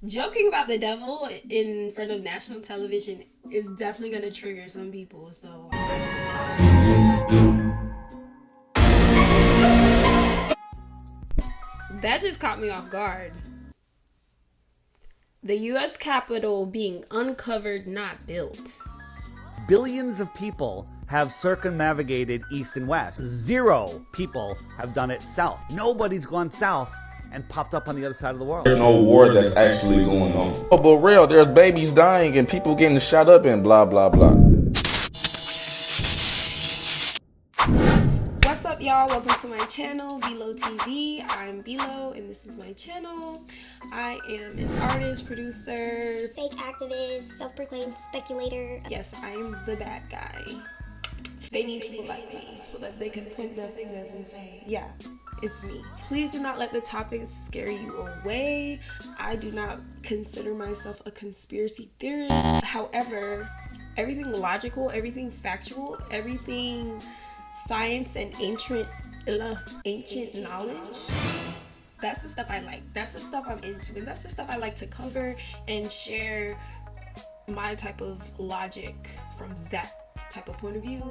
Joking about the devil in front of national television is definitely going to trigger some people. So that just caught me off guard. The U.S. Capitol being uncovered, not built. Billions of people have circumnavigated east and west. 0 people have done it south. Nobody's gone south and popped up on the other side of the world. There's no war that's actually going on. Oh, but real, there's babies dying and people getting shot up and blah, blah, blah. What's up, y'all? Welcome to my channel, Bilo TV. I'm Bilo, and this is my channel. I am an artist, producer, fake activist, self-proclaimed speculator. Yes, I am the bad guy. They need people like me so that they can point their fingers and say, yeah, it's me. Please do not let the topics scare you away. I do not consider myself a conspiracy theorist. However, everything logical, everything factual, everything science and ancient knowledge, that's the stuff I like. That's the stuff I'm into, and that's the stuff I like to cover and share my type of logic from that type of point of view.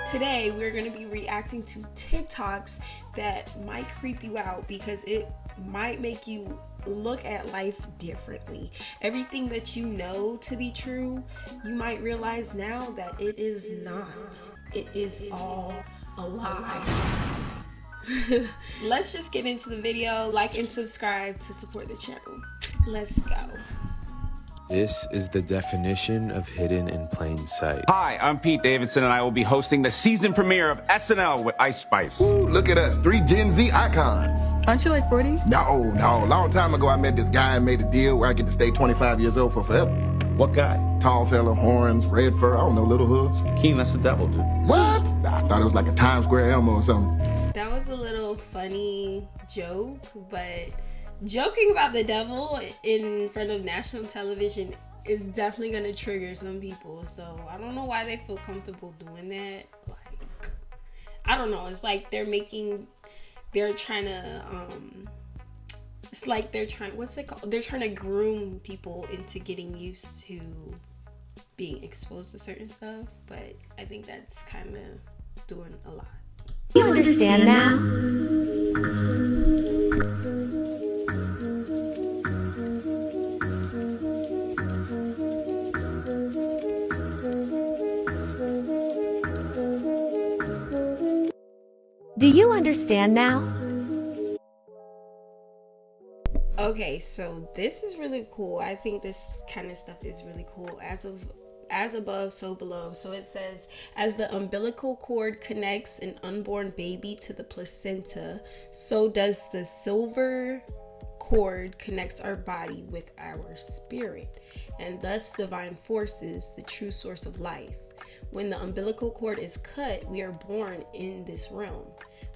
Today we're going to be reacting to TikToks that might creep you out because it might make you look at life differently. Everything that you know to be true, you might realize now that it is not. It is all a lie. Let's just get into the video. Like and subscribe to support the channel. Let's go. This is the definition of hidden in plain sight. Hi, I'm Pete Davidson, and I will be hosting the season premiere of SNL with Ice Spice. Ooh, look at us, 3 Gen Z icons. Aren't you like 40? No. Long time ago, I met this guy and made a deal where I get to stay 25 years old for forever. What guy? Tall fella, horns, red fur, I don't know, little hooves. Keen, that's the devil, dude. What? I thought it was like a Times Square Elmo or something. That was a little funny joke, but joking about the devil in front of national television is definitely going to trigger some people. So I don't know why they feel comfortable doing that. Like, I don't know. It's like they're trying to, it's like they're trying, what's it called? They're trying to groom people into getting used to being exposed to certain stuff. But I think that's kind of doing a lot. You understand now? Do you understand now? Okay, so this is really cool. I think this kind of stuff is really cool. As above, so below. So it says, as the umbilical cord connects an unborn baby to the placenta, so does the silver cord connects our body with our spirit, and thus divine forces, the true source of life. When the umbilical cord is cut, we are born in this realm.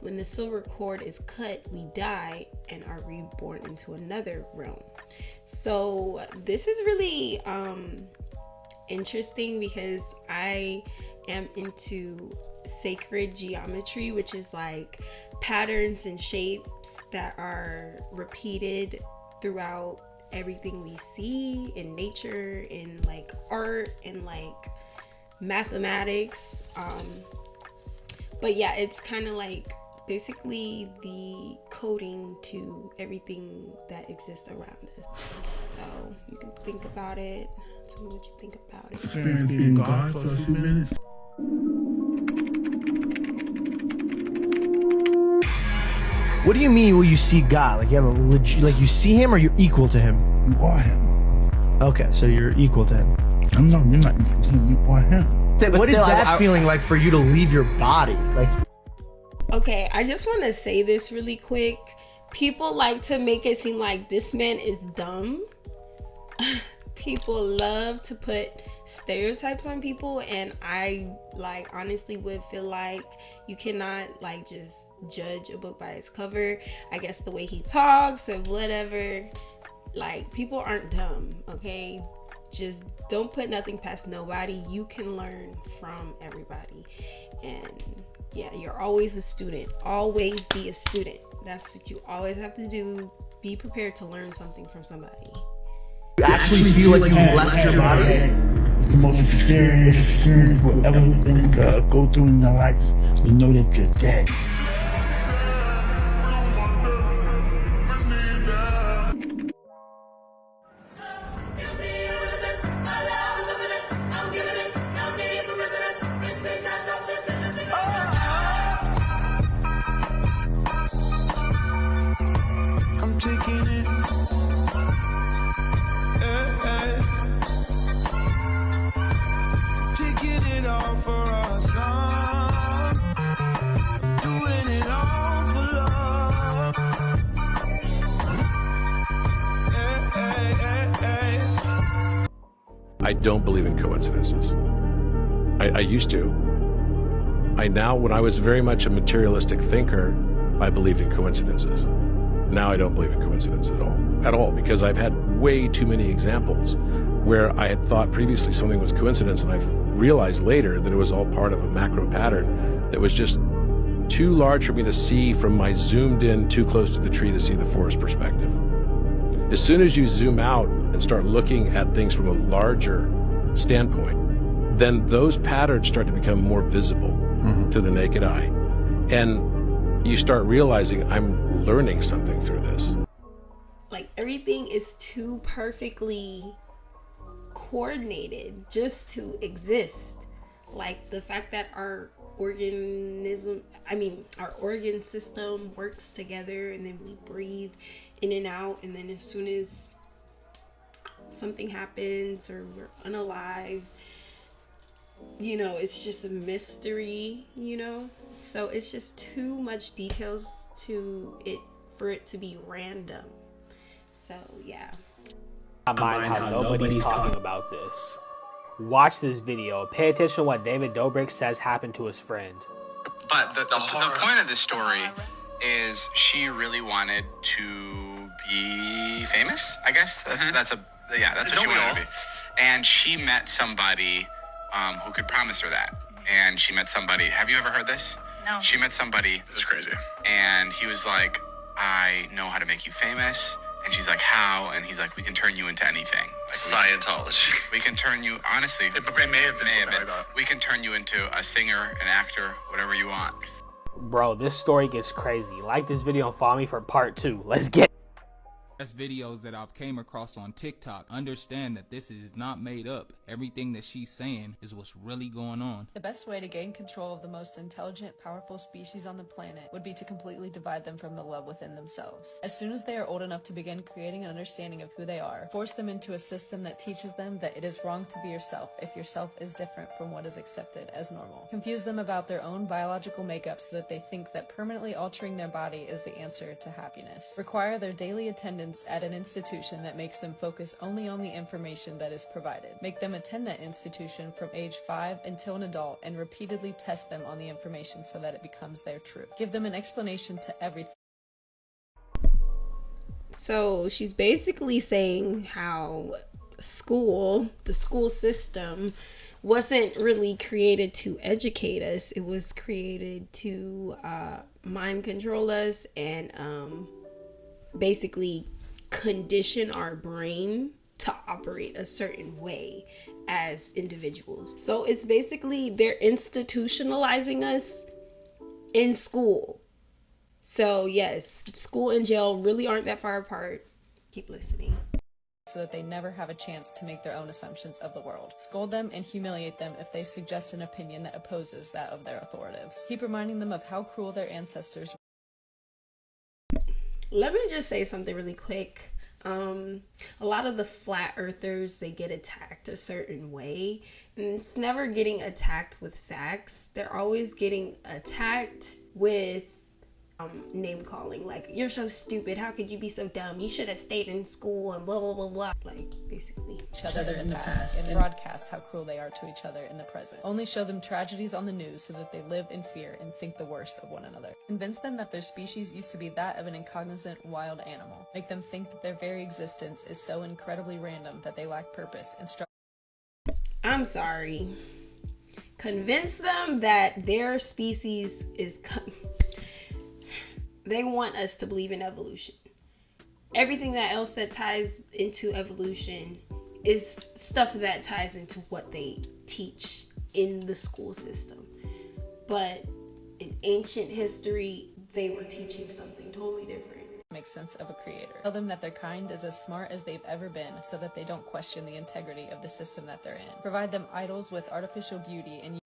When the silver cord is cut, we die and are reborn into another realm. So this is really interesting because I am into sacred geometry, which is like patterns and shapes that are repeated throughout everything we see in nature, in like art, and like mathematics. But yeah, it's kind of like basically the coding to everything that exists around us. So you can think about it. Tell me what you think about it. Experience being God for a few minutes. What do you mean when you see God? Like you have a legit, like you see him or you're equal to him? You are him. Okay, so you're equal to him. No, you're not equal to him. You are him. What is that feeling like for you to leave your body? Like, okay, I just want to say this really quick. People like to make it seem like this man is dumb. People love to put stereotypes on people, and I like honestly would feel like you cannot like just judge a book by its cover. I guess the way he talks or whatever, like people aren't dumb, okay? Just don't put nothing past nobody. You can learn from everybody, and yeah, you're always a student. Always be a student. That's what you always have to do. Be prepared to learn something from somebody. You actually feel like you left your body? It's the most scariest experience we'll ever go through in our lives. We know that you're dead. I'm taking it. Taking it all for our son. Doing it all for love. I don't believe in coincidences. I used to. When I was very much a materialistic thinker, I believed in coincidences. Now I don't believe in coincidence at all, because I've had way too many examples where I had thought previously something was coincidence, and I've realized later that it was all part of a macro pattern that was just too large for me to see from my zoomed in, too close to the tree to see the forest perspective. As soon as you zoom out and start looking at things from a larger standpoint, then those patterns start to become more visible to the naked eye. And you start realizing I'm learning something through this. Like, everything is too perfectly coordinated just to exist. Like, the fact that our organ system works together, and then we breathe in and out, and then as soon as something happens or we're unalive, it's just a mystery, so it's just too much details for it to be random. So yeah, I mind how nobody's talking about this. Watch this video. Pay attention to what David Dobrik says happened to his friend. But the point of this story is she really wanted to be famous, I guess. That's what she wanted to be. And she met somebody who could promise her that. And she met somebody, have you ever heard this? No. She met somebody. This is crazy. And he was like, I know how to make you famous. And she's like, how? And he's like, we can turn you into anything. Like, Scientology. We can turn you, honestly. It may have been something like that. We can turn you into a singer, an actor, whatever you want. Bro, this story gets crazy. Like this video and follow me for part 2. Let's get That's videos that I've came across on TikTok. Understand that this is not made up. Everything that she's saying is what's really going on. The best way to gain control of the most intelligent, powerful species on the planet would be to completely divide them from the love within themselves. As soon as they are old enough to begin creating an understanding of who they are, force them into a system that teaches them that it is wrong to be yourself if yourself is different from what is accepted as normal. Confuse them about their own biological makeup so that they think that permanently altering their body is the answer to happiness. Require their daily attendance at an institution that makes them focus only on the information that is provided. Make them attend that institution from age 5 until an adult and repeatedly test them on the information so that it becomes their truth. Give them an explanation to everything. So she's basically saying how the school system wasn't really created to educate us. It was created to mind control us and basically condition our brain to operate a certain way as individuals. So it's basically they're institutionalizing us in school. So yes, school and jail really aren't that far apart. Keep listening. So that they never have a chance to make their own assumptions of the world. Scold them and humiliate them if they suggest an opinion that opposes that of their authorities. Keep reminding them of how cruel their ancestors were. Let me just say something really quick. A lot of the flat earthers, they get attacked a certain way, and it's never getting attacked with facts. They're always getting attacked with name calling, like, you're so stupid, how could you be so dumb, you should have stayed in school, and blah blah blah blah, like basically each other in the past and broadcast how cruel they are to each other in the present. Only show them tragedies on the news so that they live in fear and think the worst of one another. Convince them that their species used to be that of an incognizant wild animal. Make them think that their very existence is so incredibly random that they lack purpose and I'm sorry. Convince them that their species is they want us to believe in evolution. everything that else that ties into evolution is stuff that ties into what they teach in the school system. But in ancient history, they were teaching something totally different. Make sense of a creator. Tell them that their kind is as smart as they've ever been so that they don't question the integrity of the system that they're in. Provide them idols with artificial beauty and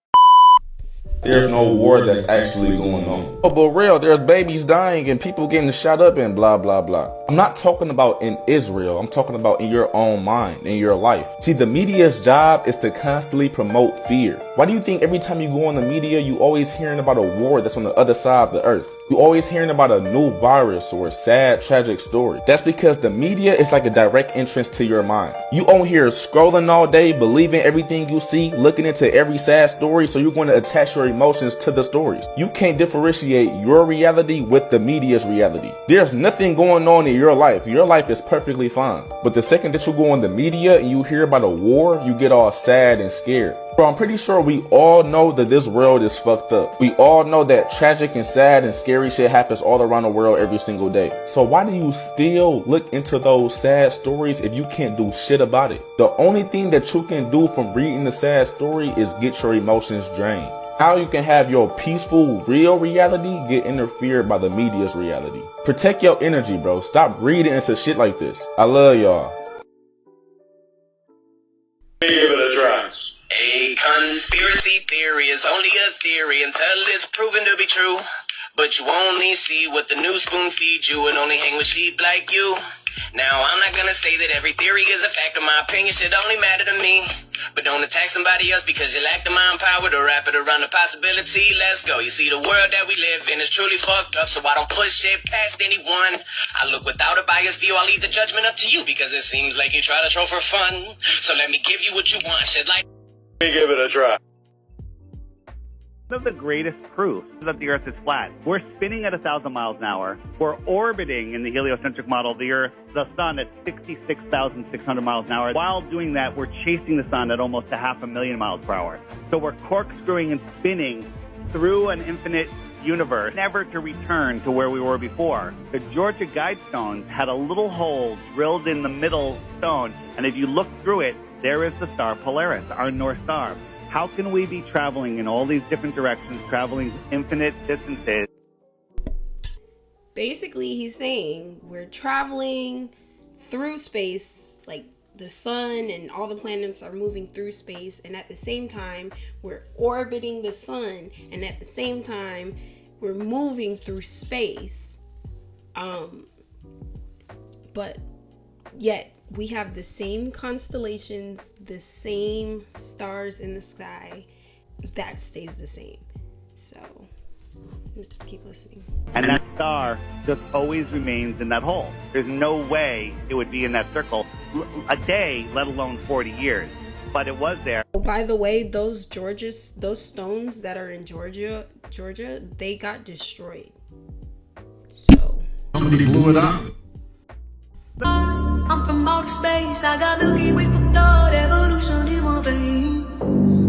There's no war that's actually going on. Oh, but real, there's babies dying and people getting shot up and blah, blah, blah. I'm not talking about in Israel. I'm talking about in your own mind, in your life. See, the media's job is to constantly promote fear. Why do you think every time you go on the media, you always hearing about a war that's on the other side of the earth? You always hearing about a new virus or a sad, tragic story. That's because the media is like a direct entrance to your mind. You on here scrolling all day, believing everything you see, looking into every sad story, so you're going to attach your emotions to the stories. You can't differentiate your reality with the media's reality. There's nothing going on in your life. Your life is perfectly fine. But the second that you go on the media and you hear about a war, you get all sad and scared. Bro, I'm pretty sure we all know that this world is fucked up. We all know that tragic and sad and scary shit happens all around the world every single day. So why do you still look into those sad stories if you can't do shit about it? The only thing that you can do from reading the sad story is get your emotions drained. How you can have your peaceful, real reality get interfered by the media's reality. Protect your energy, bro. Stop reading into shit like this. I love y'all. Give it a try. A conspiracy theory is only a theory until it's proven to be true. But you only see what the new spoon feeds you and only hang with sheep like you. Now, I'm not gonna say that every theory is a fact, or my opinion should only matter to me. But don't attack somebody else because you lack the mind power to wrap it around the possibility. Let's go. You see, the world that we live in is truly fucked up, so I don't push it past anyone. I look without a biased view. I'll leave the judgment up to you because it seems like you try to troll for fun. So let me give you what you want. Shit like... Let me give it a try. One of the greatest proofs that the Earth is flat. We're spinning at 1,000 miles an hour. We're orbiting in the heliocentric model of the Earth, the Sun at 66,600 miles an hour. While doing that, we're chasing the Sun at almost 500,000 miles per hour. So we're corkscrewing and spinning through an infinite universe, never to return to where we were before. The Georgia Guidestones had a little hole drilled in the middle stone, and if you look through it, there is the star Polaris, our North Star. How can we be traveling in all these different directions, traveling infinite distances? Basically, he's saying we're traveling through space, like the sun and all the planets are moving through space, and at the same time, we're orbiting the sun, and at the same time, we're moving through space. But yet, we have the same constellations, the same stars in the sky. That stays the same. So, let's keep listening. And that star just always remains in that hole. There's no way it would be in that circle a day, let alone 40 years. But it was there. Oh, by the way, those stones that are in Georgia, they got destroyed. So somebody blew it up. I'm from outer space, I got Milky Way for blood, evolution in my veins.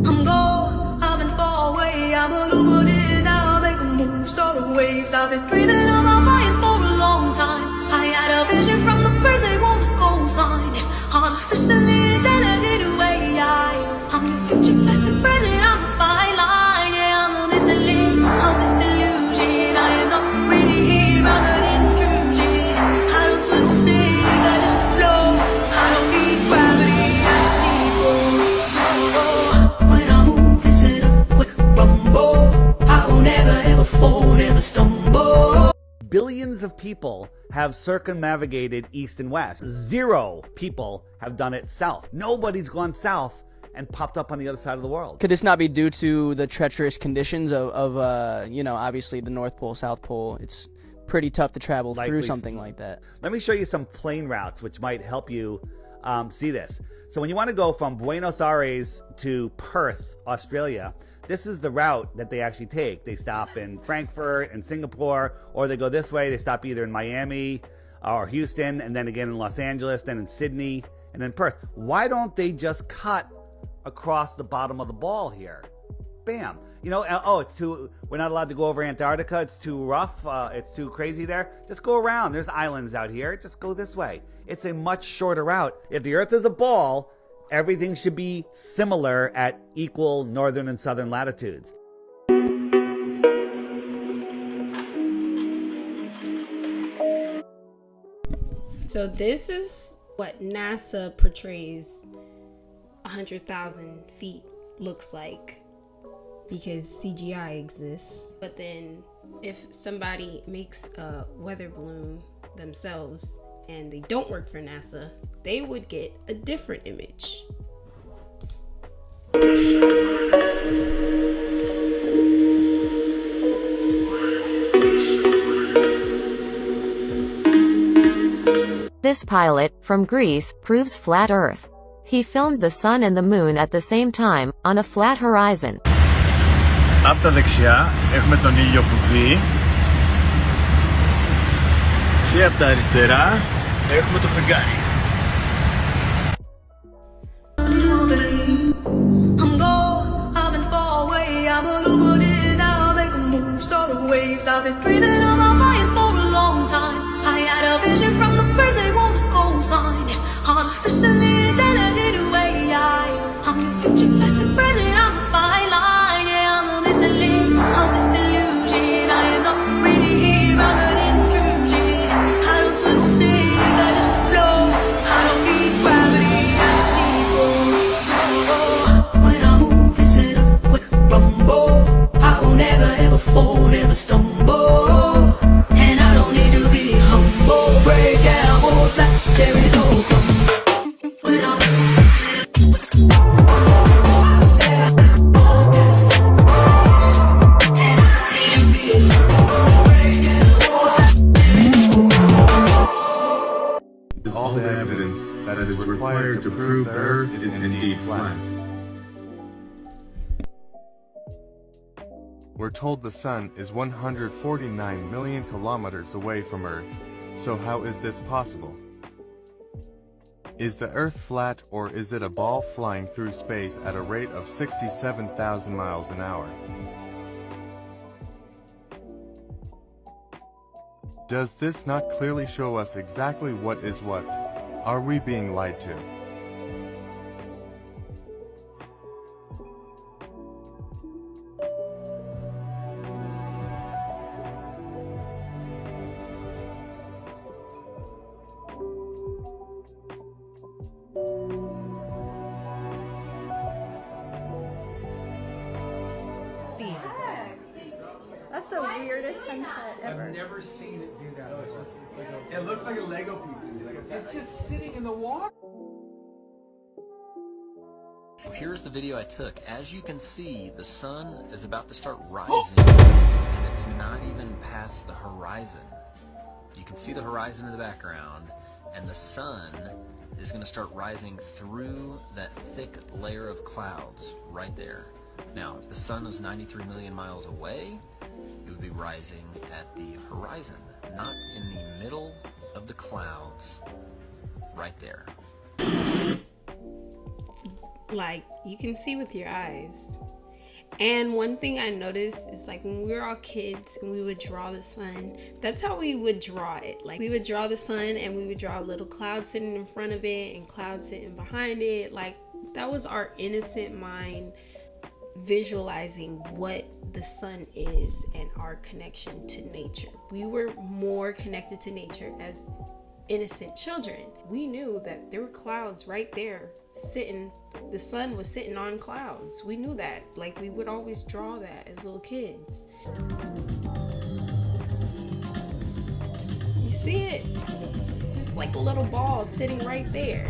I'm gone, I've been far away, I'm illuminated now, make a move, start a waves. I've been dreaming about flying for a long time. I had a vision from the birds, they want a gold sign. Artificially intelligent way, I'm your future, past and present, I'm a fine line. Yeah, I'm the missing link of this illusion. I am not really here, I'm an intrusion. I don't swim or sing, I just flow. I don't need gravity, I just need flow. When I move, it's in a quick rumble. I won't ever fall, never stumble. Billions of people have circumnavigated east and west. 0 people have done it south. Nobody's gone south and popped up on the other side of the world. Could this not be due to the treacherous conditions of you know, obviously the North Pole, South Pole? It's pretty tough to travel through something like that. Let me show you some plane routes which might help you see this. So when you want to go from Buenos Aires to Perth, Australia, this is the route that they actually take. They stop in Frankfurt and Singapore, or they go this way. They stop either in Miami or Houston, and then again in Los Angeles, then in Sydney, and then Perth. Why don't they just cut across the bottom of the ball here? bam. You know, oh, we're not allowed to go over Antarctica. It's too rough. It's too crazy there. Just go around. There's islands out here. Just go this way. It's a much shorter route. If the Earth is a ball, everything should be similar at equal northern and southern latitudes. So this is what NASA portrays 100,000 feet looks like, because CGI exists. But then if somebody makes a weather balloon themselves and they don't work for NASA, they would get a different image. This pilot, from Greece, proves flat Earth. He filmed the sun and the moon at the same time, on a flat horizon. Από τα δεξιά έχουμε τον ήλιο που βγει και από τα αριστερά έχουμε το φεγγάρι. I'm gone, I've been far away, I'm illuminated, I'll make a move, start the waves. I've been dreaming of my flying for a long time. I had a vision from the birds, they want to go sign. Artificially talented away, I'm your future, past and present, I'm a fine line. Yeah, I'm a missing link of this illusion. I am not really here, I'm an intrusion. I don't swim or sink, I just float. I don't need gravity, I just need flow. When I move, it's in a quick rumble. I won't ever fall, never stumble. And I don't need to be humble. Break down walls like cherries over. When I is all the evidence that is required to prove the Earth is indeed flat. We're told the Sun is 149 million kilometers away from Earth, so how is this possible? Is the Earth flat, or is it a ball flying through space at a rate of 67,000 miles an hour? Does this not clearly show us exactly what is what? Are we being lied to? That's the weirdest sunset ever. I've never seen it do that. It looks like a Lego piece. It's just sitting in the water. Here's the video I took. As you can see, the sun is about to start rising, and it's not even past the horizon. You can see the horizon in the background, and the sun is going to start rising through that thick layer of clouds right there. Now, if the sun was 93 million miles away, it would be rising at the horizon, not in the middle of the clouds, right there. Like, you can see with your eyes. And one thing I noticed is, like, when we were all kids and we would draw the sun, that's how we would draw it. Like, we would draw the sun and we would draw a little cloud sitting in front of it and clouds sitting behind it. Like, that was our innocent mind visualizing what the sun is and our connection to nature. We were more connected to nature as innocent children. We knew that there were clouds right there sitting. The sun was sitting on clouds. We knew that. Like, we would always draw that as little kids. You see it? It's just like a little ball sitting right there.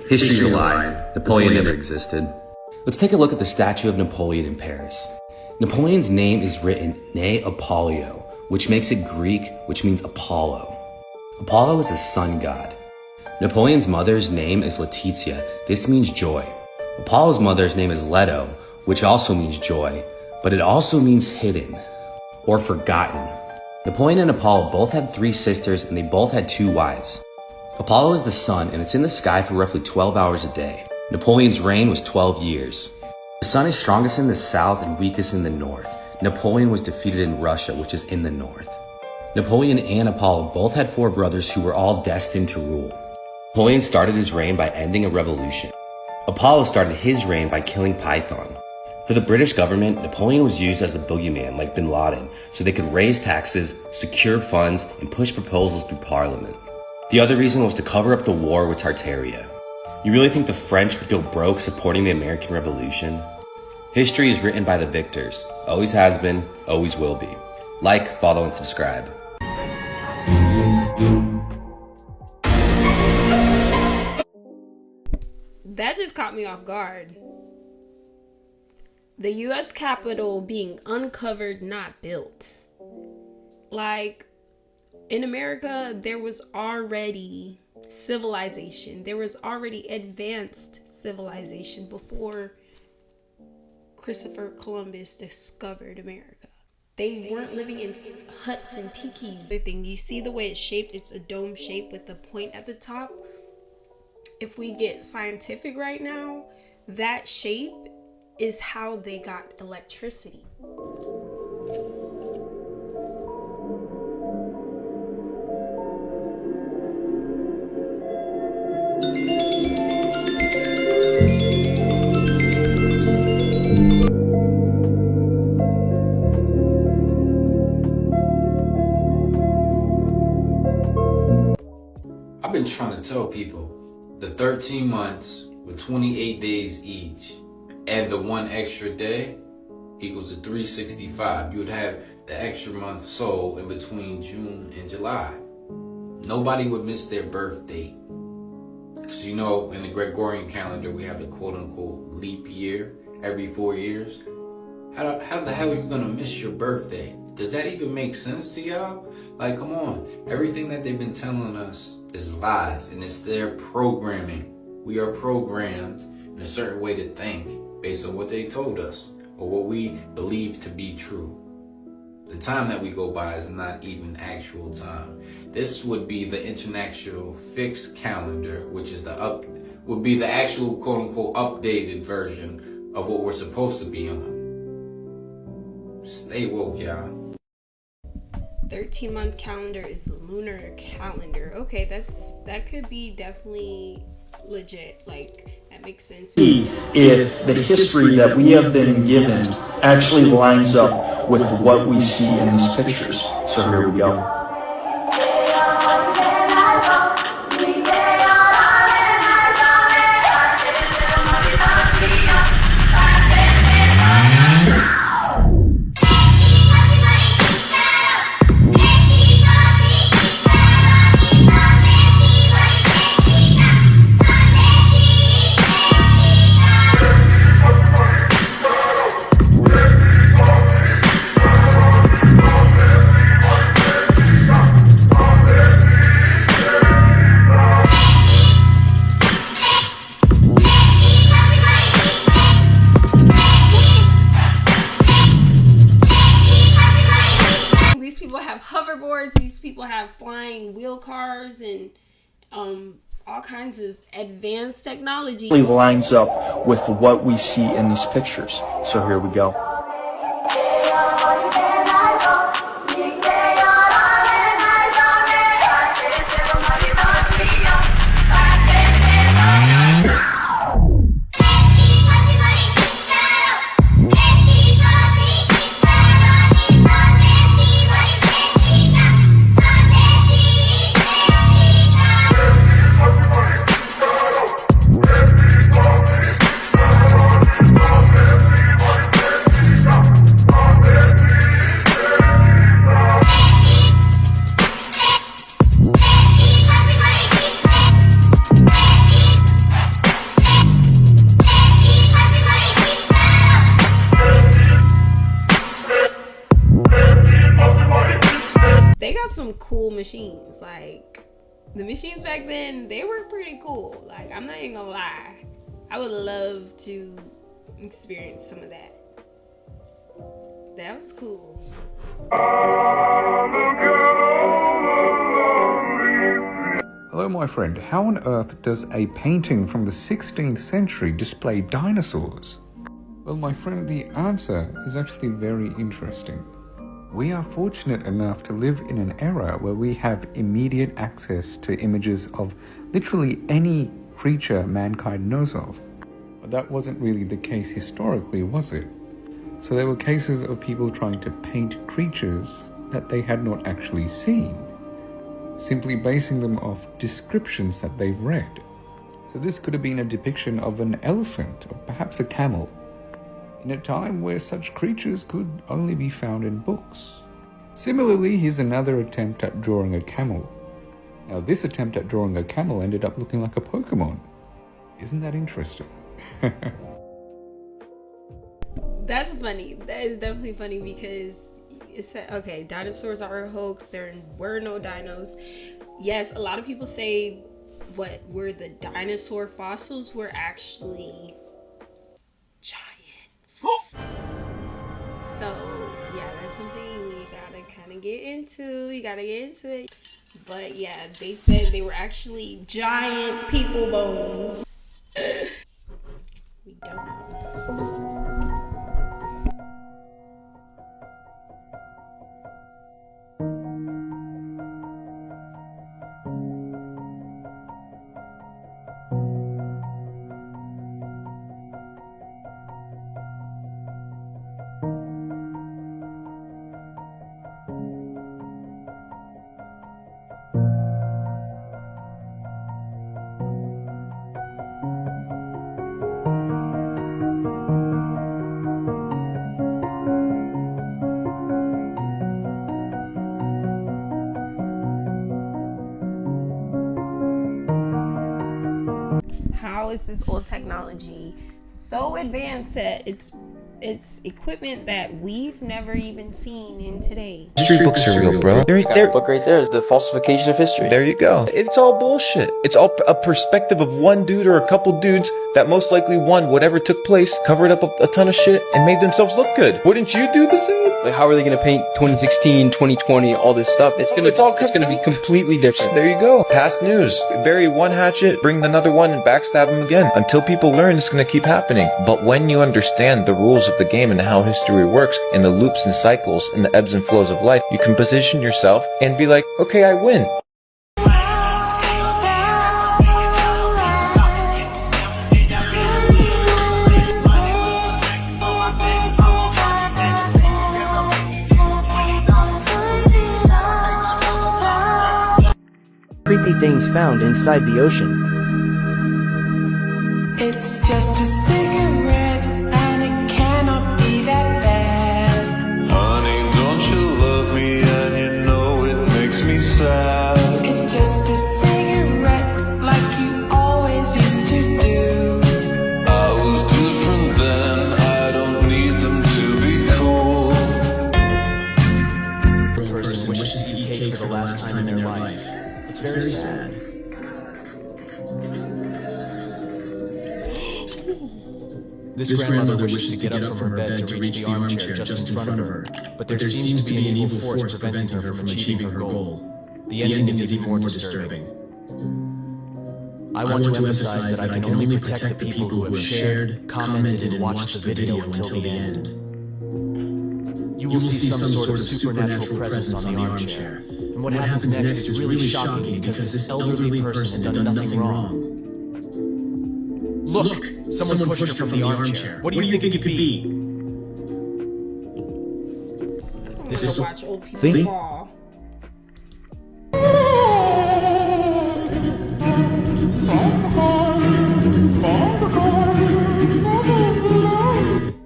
History's a lie. Napoleon never existed. Let's take a look at the statue of Napoleon in Paris. Napoleon's name is written Ne Apollio, which makes it Greek, which means Apollo. Apollo is a sun god. Napoleon's mother's name is Laetitia. This means joy. Apollo's mother's name is Leto, which also means joy, but it also means hidden or forgotten. Napoleon and Apollo both had 3 sisters, and they both had 2 wives. Apollo is the sun, and it's in the sky for roughly 12 hours a day. Napoleon's reign was 12 years. The sun is strongest in the south and weakest in the north. Napoleon was defeated in Russia, which is in the north. Napoleon and Apollo both had 4 brothers who were all destined to rule. Napoleon started his reign by ending a revolution. Apollo started his reign by killing Python. For the British government, Napoleon was used as a boogeyman like Bin Laden, so they could raise taxes, secure funds, and push proposals through Parliament. The other reason was to cover up the war with Tartaria. You really think the French would go broke supporting the American Revolution? History is written by the victors. Always has been, always will be. Like, follow, and subscribe. That just caught me off guard. The U.S. Capitol being uncovered, not built. Like, in America, there was already civilization. There was already advanced civilization before Christopher Columbus discovered America. They weren't living in huts and tikis. The thing, you see the way it's shaped? It's a dome shape with a point at the top. If we get scientific right now, that shape is how they got electricity. I've been trying to tell people the 13 months with 28 days each and the 1 extra day equals to 365. You would have the extra month sold in between June and July. Nobody would miss their birth date. Because you know, in the Gregorian calendar, we have the quote-unquote leap year every 4 years. How the hell are you going to miss your birthday? Does that even make sense to y'all? Like, come on. Everything that they've been telling us is lies, and it's their programming. We are programmed in a certain way to think based on what they told us or what we believe to be true. The time that we go by is not even actual time. This would be the international fixed calendar, which is would be the actual quote unquote updated version of what we're supposed to be on. Stay woke, y'all. 13-month calendar is the lunar calendar. Okay, that could be definitely legit. Like, that makes sense. If the history that we have been given actually lines up with what we see in these pictures. So here we go. These people have flying wheel cars and all kinds of advanced technology. Lines up with what we see in these pictures. So here we go. They got some cool machines. Like, the machines back then, they were pretty cool. Like, I'm not even gonna lie. I would love to experience some of that. That was cool. Hello, my friend. How on earth does a painting from the 16th century display dinosaurs? Well, my friend, the answer is actually very interesting. We are fortunate enough to live in an era where we have immediate access to images of literally any creature mankind knows of. But that wasn't really the case historically, was it? So there were cases of people trying to paint creatures that they had not actually seen, simply basing them off descriptions that they've read. So this could have been a depiction of an elephant or perhaps a camel, in a time where such creatures could only be found in books. Similarly, here's another attempt at drawing a camel. Now this attempt at drawing a camel ended up looking like a Pokemon. Isn't that interesting? That's funny. That is definitely funny because it said, okay, dinosaurs are a hoax. There were no dinos. Yes, a lot of people say what were the dinosaur fossils were actually giants. So yeah, that's something you gotta kind of get into. You gotta get into it. But yeah, they said they were actually giant people bones. We don't know. How is this old technology so advanced that it's equipment that we've never even seen in today? History books are real, bro. That book right there is the falsification of history. There you go. It's all bullshit. It's all a perspective of one dude or a couple dudes that most likely won whatever took place, covered up a ton of shit, and made themselves look good. Wouldn't you do the same? Like, how are they going to paint 2016, 2020, all this stuff? It's going to be completely different. There you go. Past news. Bury one hatchet, bring another one, and backstab them again. Until people learn, it's going to keep happening. But when you understand the rules of the game and how history works, and the loops and cycles and the ebbs and flows of life, you can position yourself and be like, okay, I win. Creepy things found inside the ocean. It's just a cigarette, and it cannot be that bad. Honey, don't you love me, and you know it makes me sad. It's just a cigarette, like you always used to do. I was different then, I don't need them to be cool. The person wishes to eat cake for the last time in their life. It's very sad. This grandmother wishes to get up from her bed to reach the armchair just in front of her, but there seems to be an evil force preventing her from achieving her goal. The ending is even more disturbing. I want to emphasize that I can only protect the people who have shared, commented, and watched the video until the end. You will see some sort of supernatural presence on the armchair. And what happens next is really shocking because this elderly person had done nothing wrong. Look! Someone pushed her from the armchair. What do you think it could be? This will watch old people fall.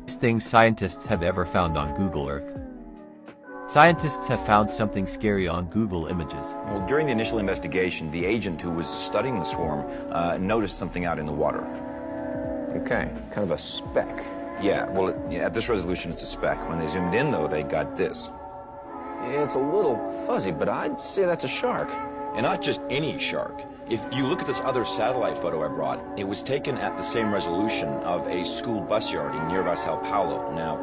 Things scientists have ever found on Google Earth. Scientists have found something scary on Google Images. Well, during the initial investigation, the agent who was studying the swarm noticed something out in the water. Okay, kind of a speck. Yeah, well, at this resolution, it's a speck. When they zoomed in, though, they got this. It's a little fuzzy, but I'd say that's a shark. And not just any shark. If you look at this other satellite photo I brought, it was taken at the same resolution of a school bus yard in nearby Sao Paulo. Now,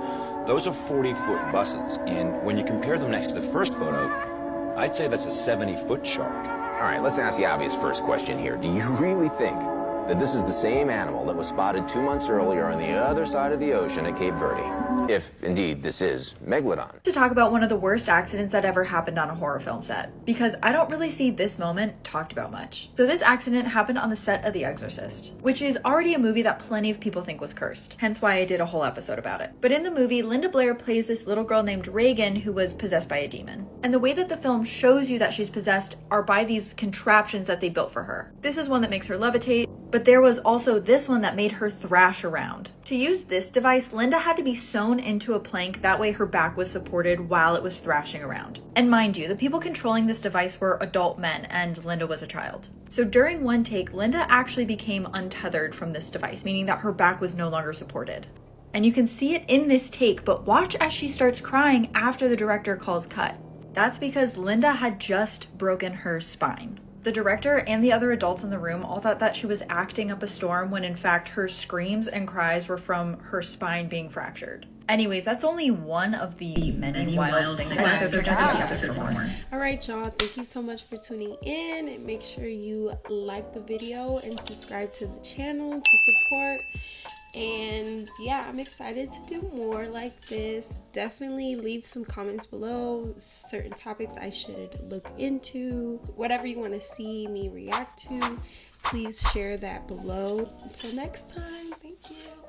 those are 40-foot buses, and when you compare them next to the first photo, I'd say that's a 70-foot shark. All right, let's ask the obvious first question here. Do you really think that this is the same animal that was spotted 2 months earlier on the other side of the ocean at Cape Verde. If, indeed, this is Megalodon. To talk about one of the worst accidents that ever happened on a horror film set, because I don't really see this moment talked about much. So this accident happened on the set of The Exorcist, which is already a movie that plenty of people think was cursed, hence why I did a whole episode about it. But in the movie, Linda Blair plays this little girl named Reagan who was possessed by a demon. And the way that the film shows you that she's possessed are by these contraptions that they built for her. This is one that makes her levitate, but there was also this one that made her thrash around. To use this device, Linda had to be sewn into a plank, that way her back was supported while it was thrashing around. And mind you, the people controlling this device were adult men, and Linda was a child. So during one take, Linda actually became untethered from this device, meaning that her back was no longer supported. And you can see it in this take, but watch as she starts crying after the director calls cut. That's because Linda had just broken her spine. The director and the other adults in the room all thought that she was acting up a storm when in fact her screams and cries were from her spine being fractured. Anyways, that's only one of the many wild things that turned out the episode for more. Alright y'all, thank you so much for tuning in, and make sure you like the video and subscribe to the channel to support. And yeah, I'm excited to do more like this. Definitely leave some comments below, certain topics I should look into, whatever you want to see me react to, please share that below. Until next time, thank you.